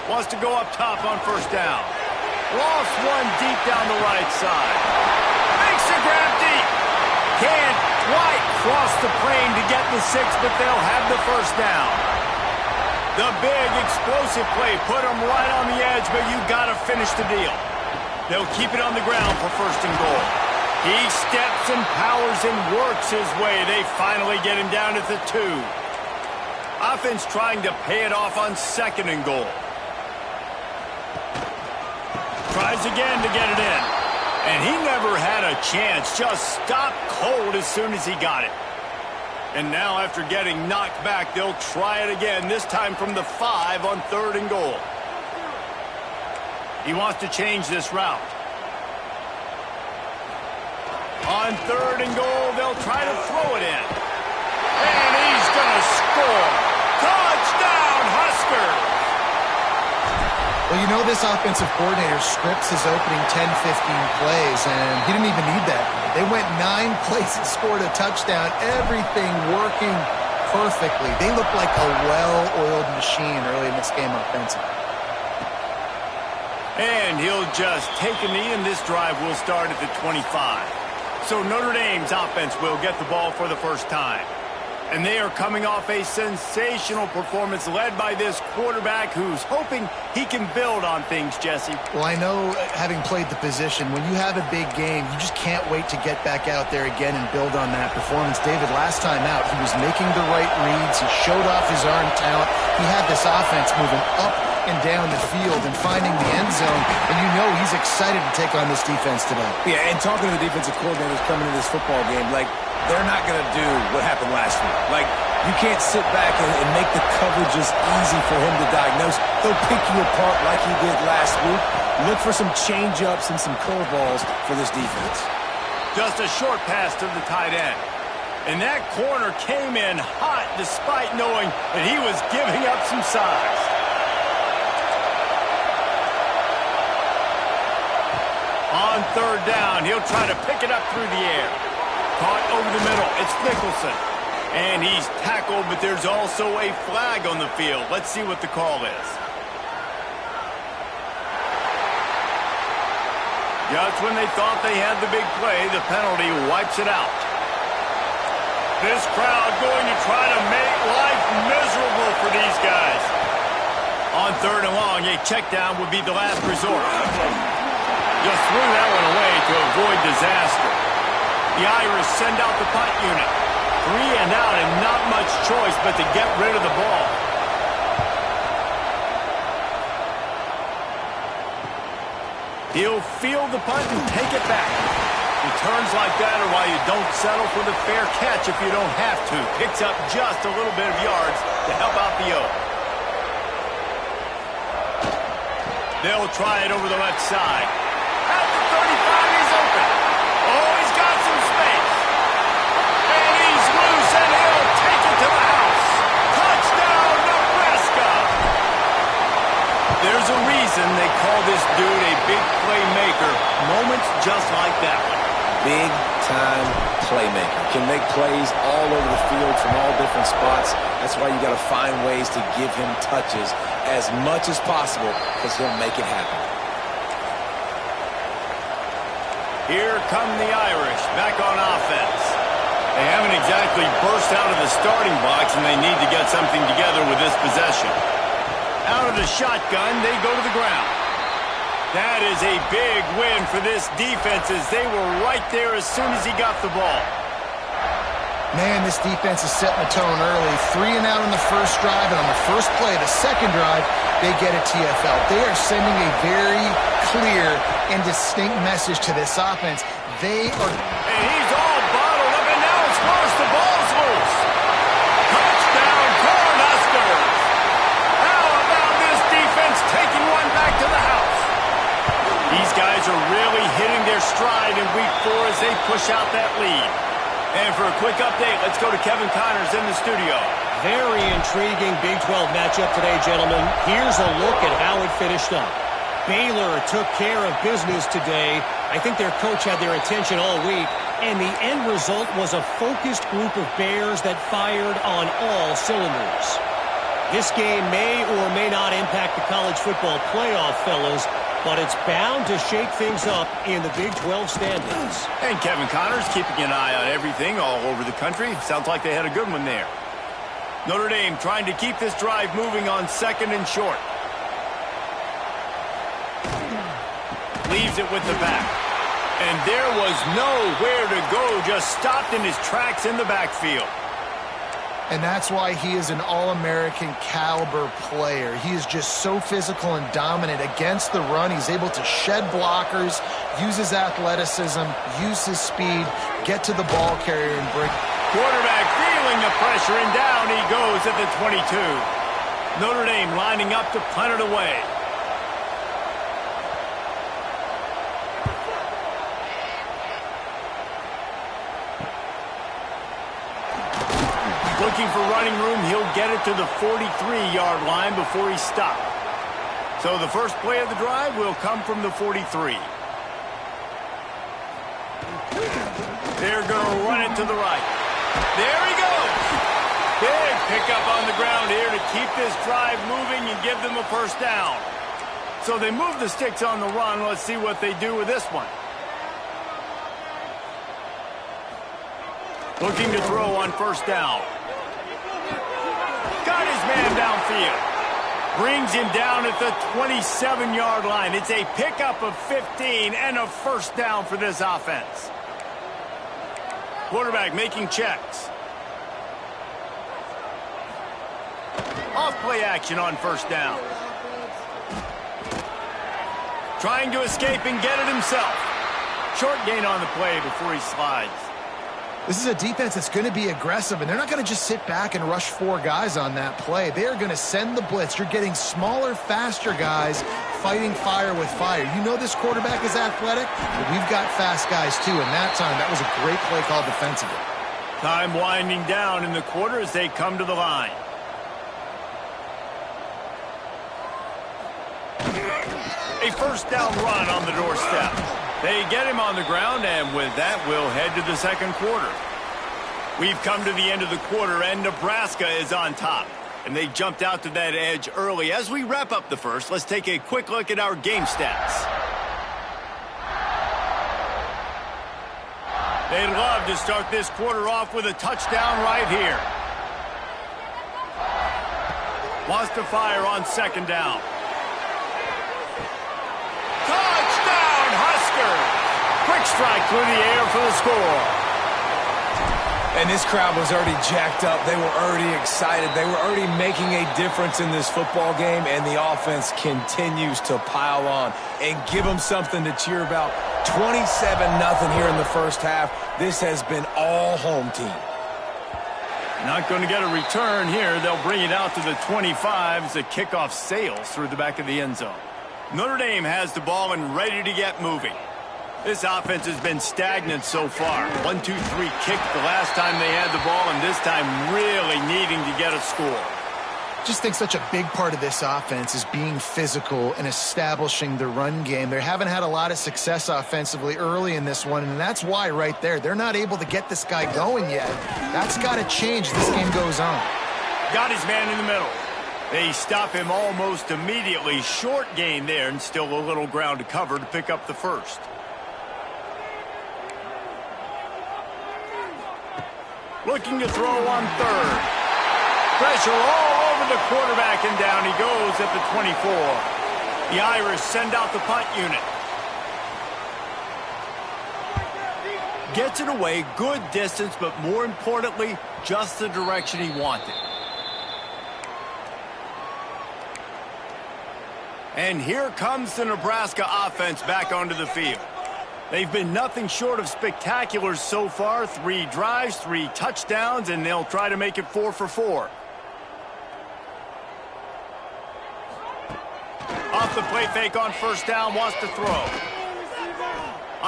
Wants to go up top on first down. Lost one deep down the right side. Makes the grab deep. Can't quite cross the plane to get the 6, but they'll have the first down. The big explosive play put them right on the edge, but you got to finish the deal. They'll keep it on the ground for first and goal. He steps and powers and works his way. They finally get him down at the 2. Offense trying to pay it off on second and goal. Tries again to get it in. And he never had a chance. Just stopped cold as soon as he got it. And now after getting knocked back, they'll try it again, this time from the 5 on third and goal. He wants to change this route. On third and goal, they'll try to throw it in. And he's going to score. Touchdown, Huskers! Well, you know this offensive coordinator scripts his opening 10, 15 plays, and he didn't even need that. They went 9 plays and scored a touchdown, everything working perfectly. They look like a well-oiled machine early in this game offensively. And he'll just take a knee, and this drive will start at the 25. So Notre Dame's offense will get the ball for the first time. And they are coming off a sensational performance led by this quarterback who's hoping he can build on things, Jesse. Well, I know, having played the position, when you have a big game, you just can't wait to get back out there again and build on that performance. David, last time out, he was making the right reads. He showed off his arm talent. He had this offense moving up and down the field and finding the end zone, and you know he's excited to take on this defense today. Yeah, and talking to the defensive coordinators coming into this football game, like, they're not going to do what happened last week. Like, you can't sit back and make the coverages easy for him to diagnose. He'll pick you apart like he did last week. Look for some change-ups and some curveballs for this defense. Just a short pass to the tight end. And that corner came in hot despite knowing that he was giving up some size. On third down, he'll try to pick it up through the air. Caught over the middle. It's Nicholson. And he's tackled, but there's also a flag on the field. Let's see what the call is. Just when they thought they had the big play, the penalty wipes it out. This crowd going to try to make life miserable for these guys. On third and long, a check down would be the last resort. Just threw that one away to avoid disaster. The Irish send out the punt unit. 3 and out and not much choice but to get rid of the ball. He'll field the punt and take it back. Returns like that are why you don't settle for the fair catch if you don't have to. Picks up just a little bit of yards to help out the O. They'll try it over the left side. At the 35, he's open. Oh, he's got some space. And he's loose, and he'll take it to the house. Touchdown, Nebraska. There's a reason they call this dude a big playmaker. Moments just like that one. Big-time playmaker. Can make plays all over the field from all different spots. That's why you got to find ways to give him touches as much as possible because he'll make it happen. Here come the Irish back on offense. They haven't exactly burst out of the starting box, and they need to get something together with this possession. Out of the shotgun, they go to the ground. That is a big win for this defense as they were right there as soon as he got the ball. Man, this defense is setting the tone early. 3 and out on the first drive, and on the first play, the second drive, they get a TFL. They are sending a very clear and distinct message to this offense. They are... And he's all bottled up, and now it's worse. The ball's loose. Touchdown, Cornhuskers. How about this defense taking one back to the house? These guys are really hitting their stride in week 4 as they push out that lead. And for a quick update, let's go to Kevin Connors in the studio. Very intriguing Big 12 matchup today, gentlemen. Here's a look at how it finished up. Baylor took care of business today. I think their coach had their attention all week, and the end result was a focused group of Bears that fired on all cylinders. This game may or may not impact the college football playoff, fellas, but it's bound to shake things up in the Big 12 standings. And Kevin Connors keeping an eye on everything all over the country. Sounds like they had a good one there. Notre Dame trying to keep this drive moving on 2nd and short. Leaves it with the back. And there was nowhere to go, just stopped in his tracks in the backfield. And that's why he is an All-American caliber player. He is just so physical and dominant against the run. He's able to shed blockers, use his athleticism, use his speed, get to the ball carrier and break. Quarterback feeling the pressure, and down he goes at the 22. Notre Dame lining up to punt it away. Looking for running room, he'll get it to the 43-yard line before he's stopped. So the first play of the drive will come from the 43. They're going to run it to the right. There he goes. Big pickup on the ground here to keep this drive moving and give them a first down. So they move the sticks on the run. Let's see what they do with this one. Looking to throw on first down. Got his man downfield. Brings him down at the 27-yard line. It's a pickup of 15 and a first down for this offense. Quarterback making checks. Off play action on first down. Trying to escape and get it himself. Short gain on the play before he slides. This is a defense that's going to be aggressive, and they're not going to just sit back and rush 4 guys on that play. They are going to send the blitz. You're getting smaller, faster guys fighting fire with fire. You know this quarterback is athletic, but we've got fast guys too, and that time, that was a great play call defensively. Time winding down in the quarter as they come to the line. A first down run on the doorstep. They get him on the ground, and with that, we'll head to the second quarter. We've come to the end of the quarter, and Nebraska is on top. And they jumped out to that edge early. As we wrap up the first, let's take a quick look at our game stats. They'd love to start this quarter off with a touchdown right here. Wants to fire on second down. Touchdown, Huskers! Quick strike through the air for the score. And this crowd was already jacked up. They were already excited. They were already making a difference in this football game, and the offense continues to pile on and give them something to cheer about. 27-0 here in the first half. This has been all home team. Not going to get a return here. They'll bring it out to the 25 as the kickoff sails through the back of the end zone. Notre Dame has the ball and ready to get moving. This offense has been stagnant so far. 1-2-3 kick the last time they had the ball, and this time really needing to get a score. Just think such a big part of this offense is being physical and establishing the run game. They haven't had a lot of success offensively early in this one, and that's why right there, they're not able to get this guy going yet. That's got to change as this game goes on. Got his man in the middle. They stop him almost immediately. Short gain there, and still a little ground to cover to pick up the first. Looking to throw on third. Pressure all over the quarterback, and down he goes at the 24. The Irish send out the punt unit. Gets it away, good distance, but more importantly, just the direction he wanted. And here comes the Nebraska offense back onto the field. They've been nothing short of spectacular so far. 3 drives, 3 touchdowns, and they'll try to make it 4 for 4. Off the play fake on first down, wants to throw.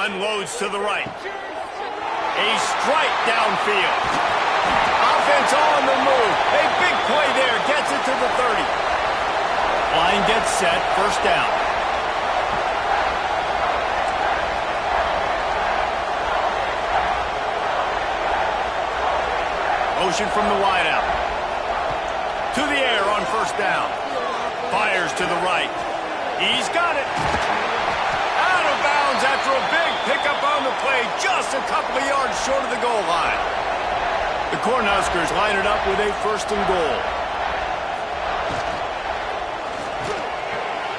Unloads to the right. A strike downfield. Offense on the move. A big play there, gets it to the 30. Line gets set, first down. Motion from the wideout. To the air on first down. Fires to the right. He's got it. Out of bounds after a big pickup on the play, just a couple of yards short of the goal line. The Cornhuskers line it up with a first and goal.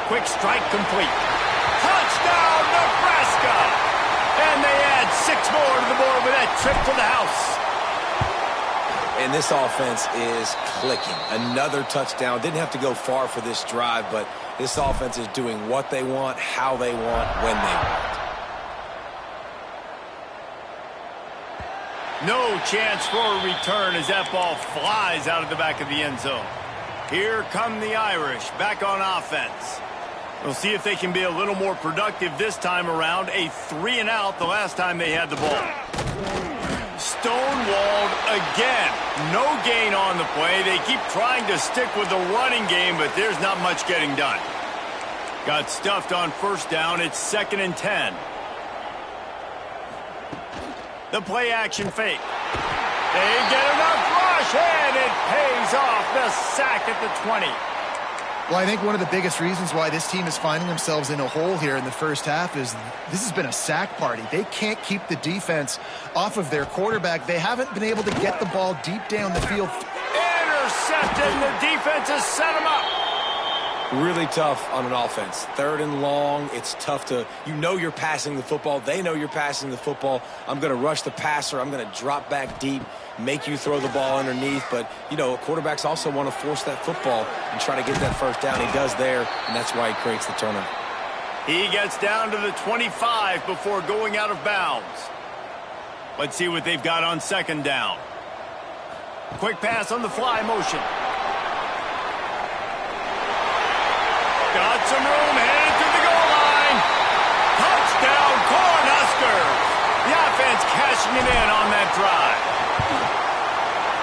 Quick strike complete. Touchdown, Nebraska! And they add 6 more to the board with that trip to the house. And this offense is clicking. Another touchdown. Didn't have to go far for this drive, but this offense is doing what they want, how they want, when they want. No chance for a return as that ball flies out of the back of the end zone. Here come the Irish back on offense. We'll see if they can be a little more productive this time around. A 3-and-out the last time they had the ball. Stonewalled again. No gain on the play. They keep trying to stick with the running game, but there's not much getting done. Got stuffed on first down. It's 2nd and 10. The play action fake. They get enough rush, and it pays off. The sack at the 20. Well, I think one of the biggest reasons why this team is finding themselves in a hole here in the first half is this has been a sack party. They can't keep the defense off of their quarterback. They haven't been able to get the ball deep down the field. Intercepted. The defense has set them up. Really tough on an offense. 3rd and long. It's tough to, you're passing the football. They know you're passing the football. I'm going to rush the passer. I'm going to drop back deep, make you throw the ball underneath. But, quarterbacks also want to force that football and try to get that first down. He does there, and that's why he creates the turnover. He gets down to the 25 before going out of bounds. Let's see what they've got on 2nd down. Quick pass on the fly motion. Got some room, headed to the goal line. Touchdown, Cornhuskers. The offense cashing it in on that drive.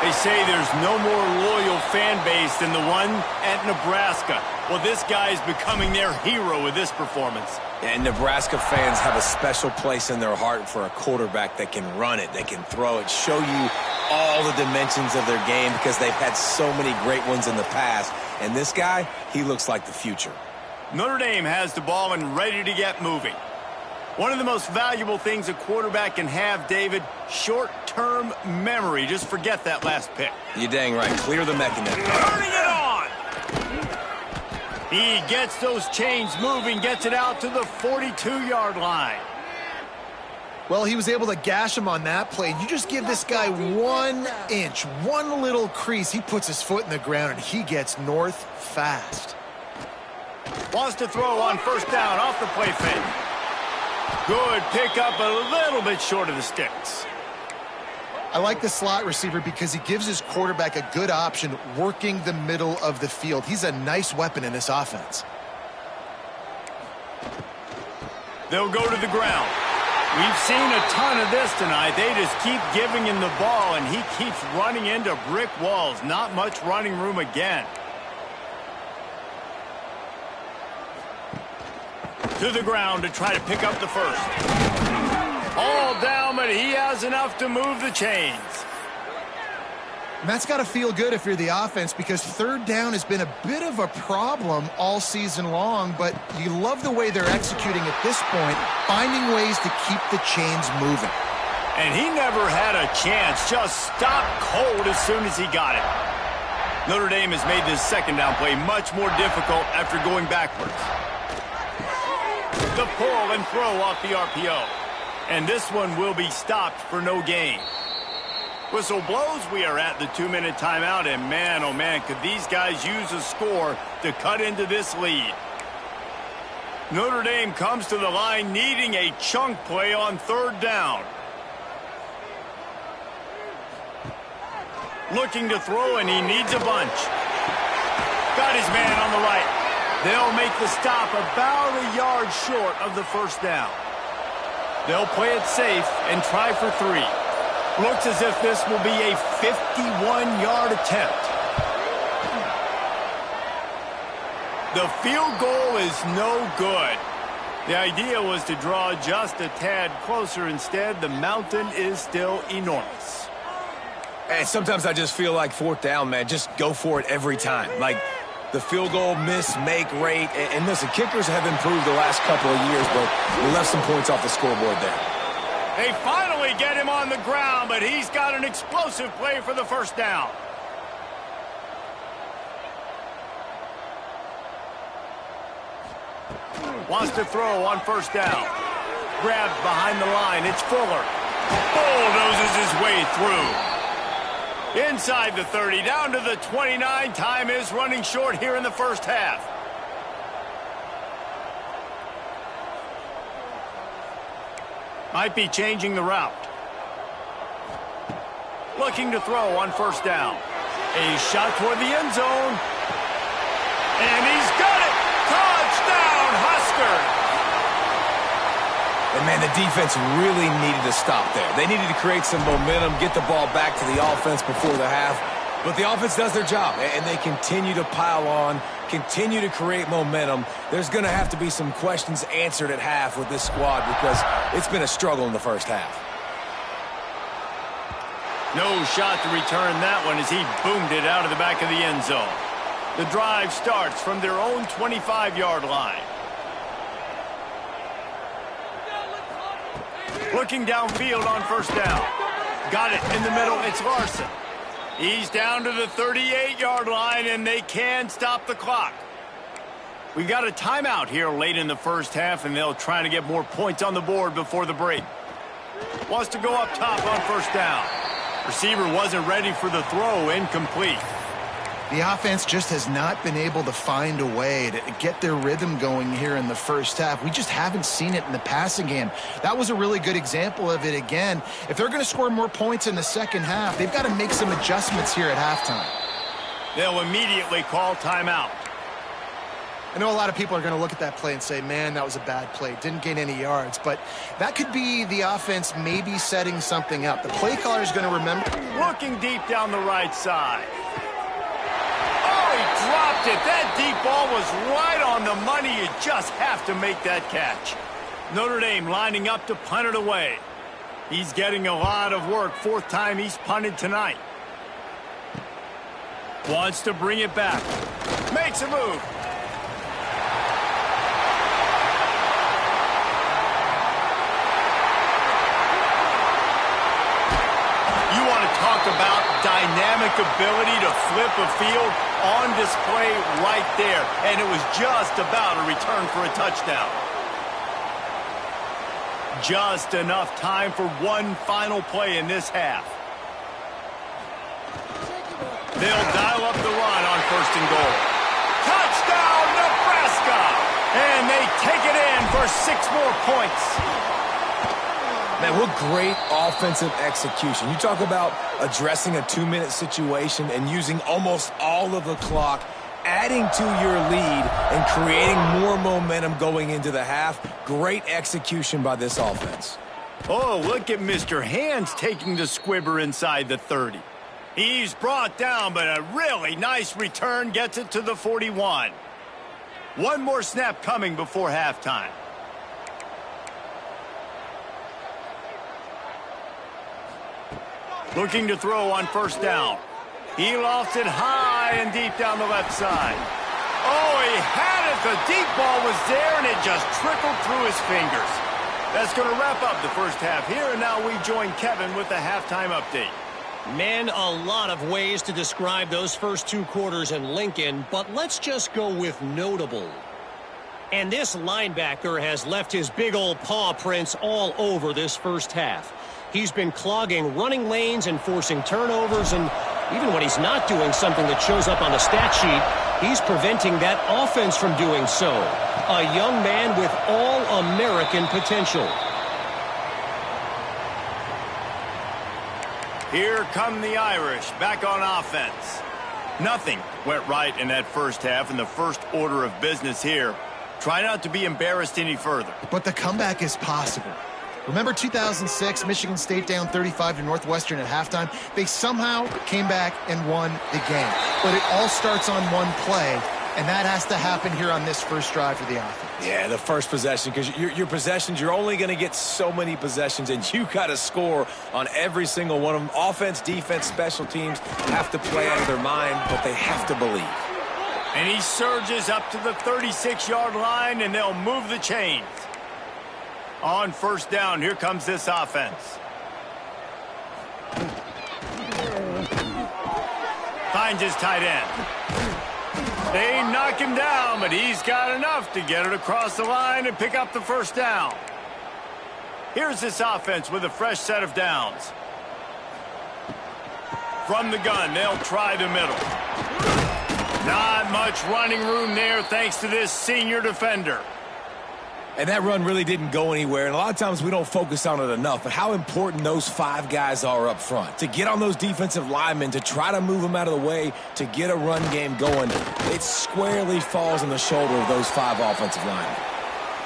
They say there's no more loyal fan base than the one at Nebraska. Well, this guy is becoming their hero with this performance. And Nebraska fans have a special place in their heart for a quarterback that can run it, that can throw it, show you all the dimensions of their game because they've had so many great ones in the past. And this guy, he looks like the future. Notre Dame has the ball and ready to get moving. One of the most valuable things a quarterback can have, David, short-term memory. Just forget that last pick. You're dang right. Clear the mechanism. Turning it on. He gets those chains moving, gets it out to the 42-yard line. Well, he was able to gash him on that play. You just give this guy 1 inch, one little crease. He puts his foot in the ground, and he gets north fast. Wants to throw on first down off the play fake. Good pickup, a little bit short of the sticks. I like the slot receiver because he gives his quarterback a good option working the middle of the field. He's a nice weapon in this offense. They'll go to the ground. We've seen a ton of this tonight. They just keep giving him the ball, and he keeps running into brick walls. Not much running room again. To the ground to try to pick up the first. All down, but he has enough to move the chains. And that's got to feel good if you're the offense because 3rd down has been a bit of a problem all season long, but you love the way they're executing at this point, finding ways to keep the chains moving. And he never had a chance, just stopped cold as soon as he got it. Notre Dame has made this 2nd down play much more difficult after going backwards. The pull and throw off the RPO. And this one will be stopped for no gain. Whistle blows. We are at the 2-minute timeout. And man, oh man, could these guys use a score to cut into this lead. Notre Dame comes to the line needing a chunk play on 3rd down. Looking to throw, and he needs a bunch. Got his man on the right. They'll make the stop about a yard short of the first down. They'll play it safe and try for 3. Looks as if this will be a 51-yard attempt. The field goal is no good. The idea was to draw just a tad closer. Instead, the mountain is still enormous. And sometimes I just feel like fourth down, man, just go for it every time. Like the field goal miss-make rate. And listen, kickers have improved the last couple of years, but we left some points off the scoreboard there. They finally get him on the ground, but he's got an explosive play for the first down. Wants to throw on first down. Grabbed behind the line. It's Fuller. Bulldozes his way through. Inside the 30, down to the 29. Time is running short here in the first half. Might be changing the route. Looking to throw on first down. A shot toward the end zone. And he's got it! Touchdown, Husker! And, man, the defense really needed to stop there. They needed to create some momentum, get the ball back to the offense before the half. But the offense does their job, and they continue to pile on, continue to create momentum. There's going to have to be some questions answered at half with this squad because it's been a struggle in the first half. No shot to return that one as he boomed it out of the back of the end zone. The drive starts from their own 25-yard line. Looking downfield on first down. Got it in the middle. It's Larson. He's down to the 38-yard line, and they can stop the clock. We got a timeout here late in the first half, and they'll try to get more points on the board before the break. Wants to go up top on first down. Receiver wasn't ready for the throw, incomplete. The offense just has not been able to find a way to get their rhythm going here in the first half. We just haven't seen it in the passing game. That was a really good example of it again. If they're going to score more points in the second half, they've got to make some adjustments here at halftime. They'll immediately call timeout. I know a lot of people are going to look at that play and say, man, that was a bad play. Didn't gain any yards. But that could be the offense maybe setting something up. The play caller is going to remember. Looking deep down the right side. Dropped it. That deep ball was right on the money. You just have to make that catch. Notre Dame lining up to punt it away. He's getting a lot of work. Fourth time he's punted tonight. Wants to bring it back. Makes a move. You want to talk about dynamic ability to flip a field? On display right there, and it was just about a return for a touchdown. Just enough time for one final play in this half. They'll dial up the run on first and goal. Touchdown, Nebraska! And they take it in for 6 more points. Man, what great offensive execution. You talk about addressing a 2-minute situation and using almost all of the clock, adding to your lead and creating more momentum going into the half. Great execution by this offense. Oh, look at Mr. Hands taking the squibber inside the 30. He's brought down, but a really nice return gets it to the 41. One more snap coming before halftime. Looking to throw on first down. He lofts it high and deep down the left side. Oh, he had it. The deep ball was there, and it just trickled through his fingers. That's going to wrap up the first half here, and now we join Kevin with the halftime update. Man, a lot of ways to describe those first 2 quarters in Lincoln, but let's just go with notable. And this linebacker has left his big old paw prints all over this first half. He's been clogging running lanes and forcing turnovers, and even when he's not doing something that shows up on the stat sheet, he's preventing that offense from doing so. A young man with all-American potential. Here come the Irish back on offense. Nothing went right in that first half, in the first order of business here. Try not to be embarrassed any further. But the comeback is possible. Remember 2006, Michigan State down 35 to Northwestern at halftime? They somehow came back and won the game. But it all starts on one play, And that has to happen here on this first drive for the offense. Yeah, the first possession, because your possessions, you're only going to get so many possessions, and you got to score on every single one of them. Offense, defense, special teams have to play out of their mind, but they have to believe. And he surges up to the 36-yard line, and they'll move the chains. On first down, here comes this offense. Finds his tight end. They knock him down, but he's got enough to get it across the line and pick up the first down. Here's this offense with a fresh set of downs. From the gun, they'll try the middle. Not much running room there thanks to this senior defender. And that run really didn't go anywhere, and a lot of times we don't focus on it enough, but how important those 5 guys are up front. To get on those defensive linemen, to try to move them out of the way, to get a run game going, it squarely falls on the shoulder of those 5 offensive linemen.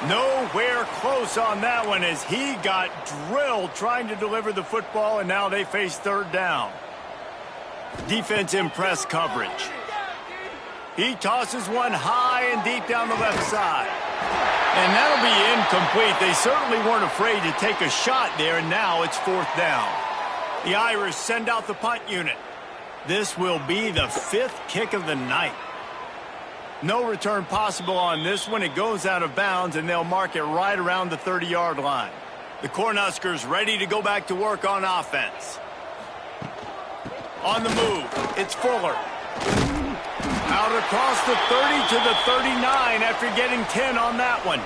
Nowhere close on that one as he got drilled trying to deliver the football, and now they face third down. Defense in press coverage. He tosses one high and deep down the left side. And that'll be incomplete. They certainly weren't afraid to take a shot there, and now it's fourth down. The Irish send out the punt unit. This will be the 5th kick of the night. No return possible on this one. It goes out of bounds, and they'll mark it right around the 30-yard line. The Cornhuskers ready to go back to work on offense. On the move, it's Fuller. Out across the 30 to the 39 after getting 10 on that one.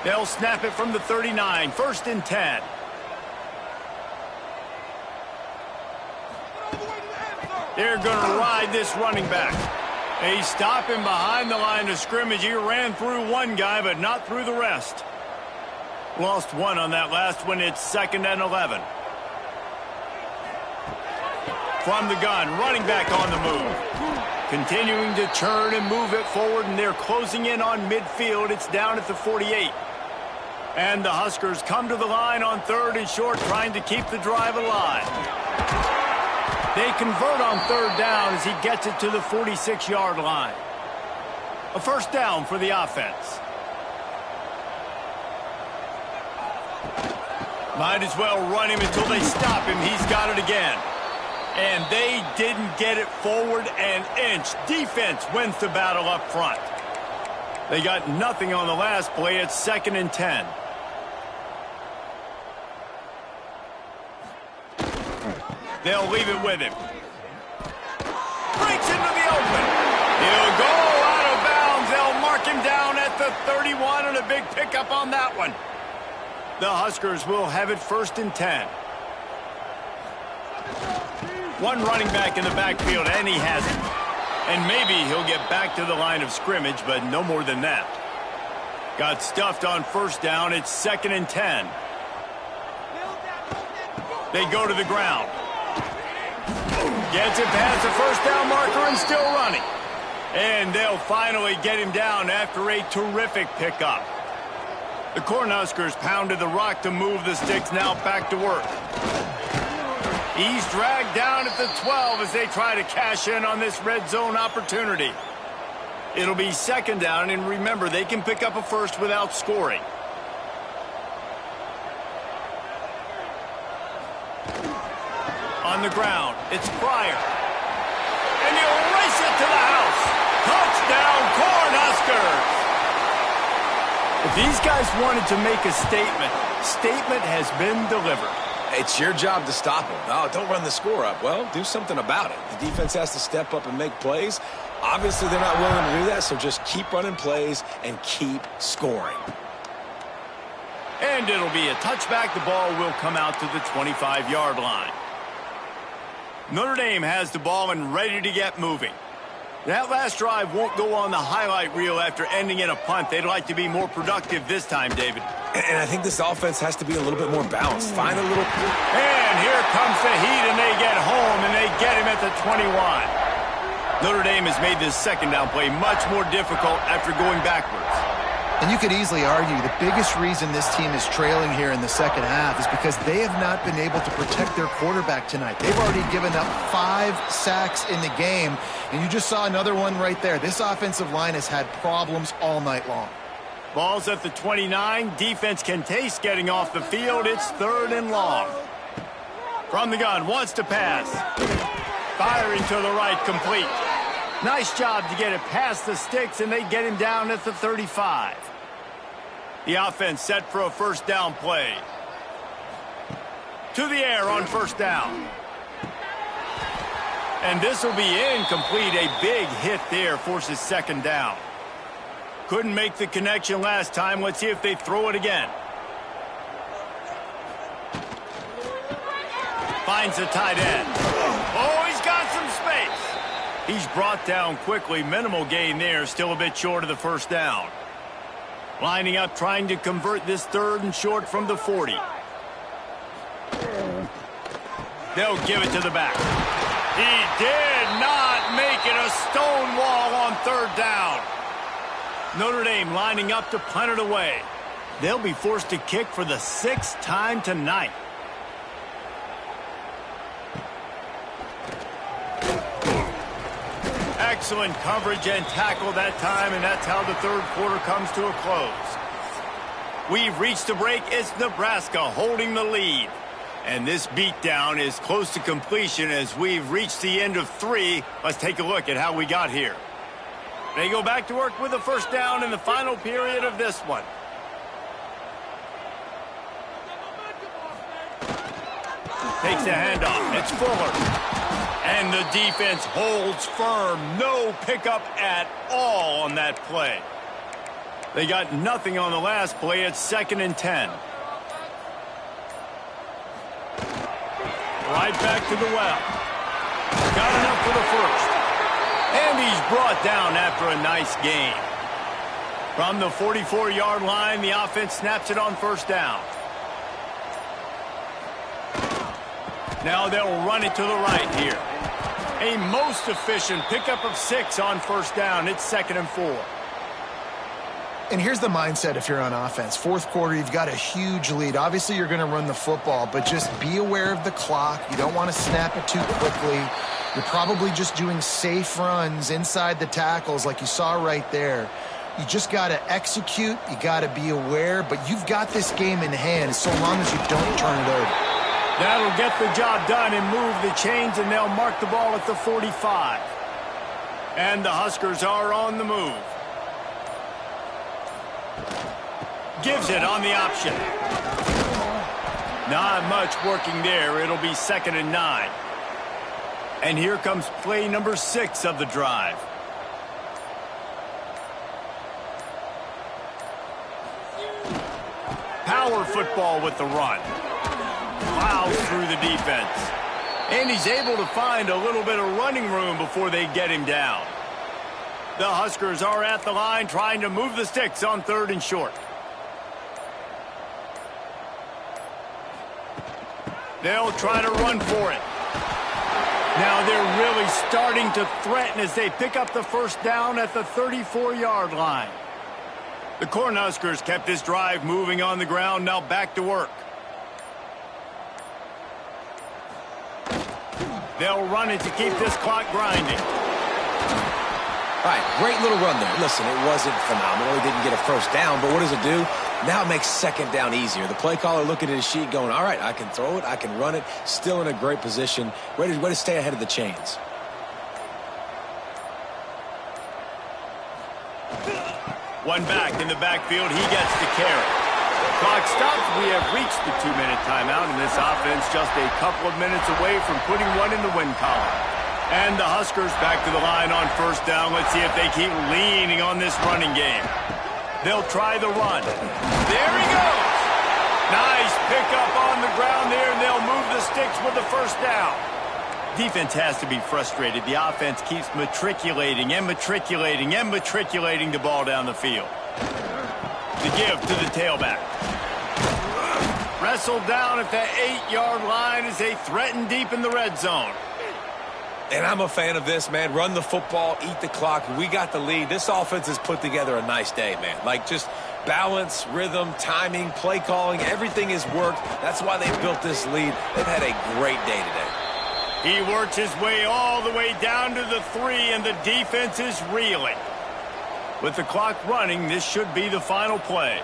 They'll snap it from the 39, 1st and 10. They're going to ride this running back. They stop him behind the line of scrimmage. He ran through one guy, but not through the rest. Lost one on that last one. It's 2nd and 11. From the gun, running back on the move. Continuing to turn and move it forward, and they're closing in on midfield. It's down at the 48. And the Huskers come to the line on 3rd and short, trying to keep the drive alive. They convert on 3rd down as he gets it to the 46-yard line. A first down for the offense. Might as well run him until they stop him. He's got it again. And they didn't get it forward an inch. Defense wins the battle up front. They got nothing on the last play. It's 2nd and 10. They'll leave it with him. Breaks into the open. He'll go out of bounds. They'll mark him down at the 31, and a big pickup on that one. The Huskers will have it 1st and 10. One running back in the backfield, and he has it. And maybe he'll get back to the line of scrimmage, but no more than that. Got stuffed on 1st down. It's 2nd and 10. They go to the ground. Gets it past the 1st down marker and still running. And they'll finally get him down after a terrific pickup. The Cornhuskers pounded the rock to move the sticks, now back to work. He's dragged down at the 12 as they try to cash in on this red zone opportunity. It'll be 2nd down, and remember, they can pick up a first without scoring. On the ground, it's Pryor. And he'll race it to the house. Touchdown, Cornhuskers! If these guys wanted to make a statement has been delivered. It's your job to stop them. No, don't run the score up. Well, do something about it. The defense has to step up and make plays. Obviously, they're not willing to do that, so just keep running plays and keep scoring. And it'll be a touchback. The ball will come out to the 25-yard line. Notre Dame has the ball and ready to get moving. That last drive won't go on the highlight reel after ending in a punt. They'd like to be more productive this time, David. And I think this offense has to be a little bit more balanced. Find a little... And here comes the heat, and they get home, and they get him at the 21. Notre Dame has made this 2nd down play much more difficult after going backwards. And you could easily argue the biggest reason this team is trailing here in the second half is because they have not been able to protect their quarterback tonight. They've already given up 5 sacks in the game, and you just saw another one right there. This offensive line has had problems all night long. Ball's at the 29. Defense can taste getting off the field. It's 3rd and long. From the gun, wants to pass. Firing to the right, complete. Nice job to get it past the sticks, and they get him down at the 35. The offense set for a first down play. To the air on first down. And this will be incomplete. A big hit there forces second down. Couldn't make the connection last time. Let's see if they throw it again. Finds the tight end. Oh, he's got some space. He's brought down quickly. Minimal gain there. Still a bit short of the first down. Lining up, trying to convert this 3rd and short from the 40. They'll give it to the back. He did not make it. A stone wall on 3rd down. Notre Dame lining up to punt it away. They'll be forced to kick for the 6th time tonight. Excellent coverage and tackle that time, and that's how the 3rd quarter comes to a close. We've reached the break. It's Nebraska holding the lead. And this beatdown is close to completion as we've reached the end of 3. Let's take a look at how we got here. They go back to work with a first down in the final period of this one. Takes the handoff. It's Fuller. And the defense holds firm. No pickup at all on that play. They got nothing on the last play. It's 2nd and 10. Right back to the well. Got enough for the first. And he's brought down after a nice gain. From the 44-yard line, the offense snaps it on first down. Now they'll run it to the right here. A most efficient pickup of 6 on first down. It's 2nd and 4. And here's the mindset if you're on offense. 4th quarter, you've got a huge lead. Obviously, you're going to run the football, but just be aware of the clock. You don't want to snap it too quickly. You're probably just doing safe runs inside the tackles like you saw right there. You just got to execute. You got to be aware, but you've got this game in hand so long as you don't turn it over. That'll get the job done and move the chains, and they'll mark the ball at the 45. And the Huskers are on the move. Gives it on the option. Not much working there. It'll be 2nd and 9. And here comes play number 6 of the drive. Power football with the run. Plows through the defense. And he's able to find a little bit of running room before they get him down. The Huskers are at the line trying to move the sticks on 3rd and short. They'll try to run for it. Now they're really starting to threaten as they pick up the first down at the 34-yard line. The Cornhuskers kept this drive moving on the ground. Now back to work. They'll run it to keep this clock grinding. All right, great little run there. Listen, it wasn't phenomenal. He didn't get a first down, but what does it do? Now it makes 2nd down easier. The play caller looking at his sheet going, all right, I can throw it, I can run it. Still in a great position. Way to stay ahead of the chains. One back in the backfield. He gets the carry. Clock stops. We have reached the 2-minute timeout, and this offense just a couple of minutes away from putting one in the win column. And the Huskers back to the line on first down. Let's see if they keep leaning on this running game. They'll try the run. There he goes. Nice pickup on the ground there, and they'll move the sticks with the first down. Defense has to be frustrated. The offense keeps matriculating and matriculating and matriculating the ball down the field. The give to the tailback. Wrestled down at the 8-yard line as they threaten deep in the red zone. And I'm a fan of this, man. Run the football, eat the clock. We got the lead. This offense has put together a nice day, man. Like, just balance, rhythm, timing, play calling, everything has worked. That's why they built this lead. They've had a great day today. He worked his way all the way down to the 3, and the defense is reeling. With the clock running, this should be the final play.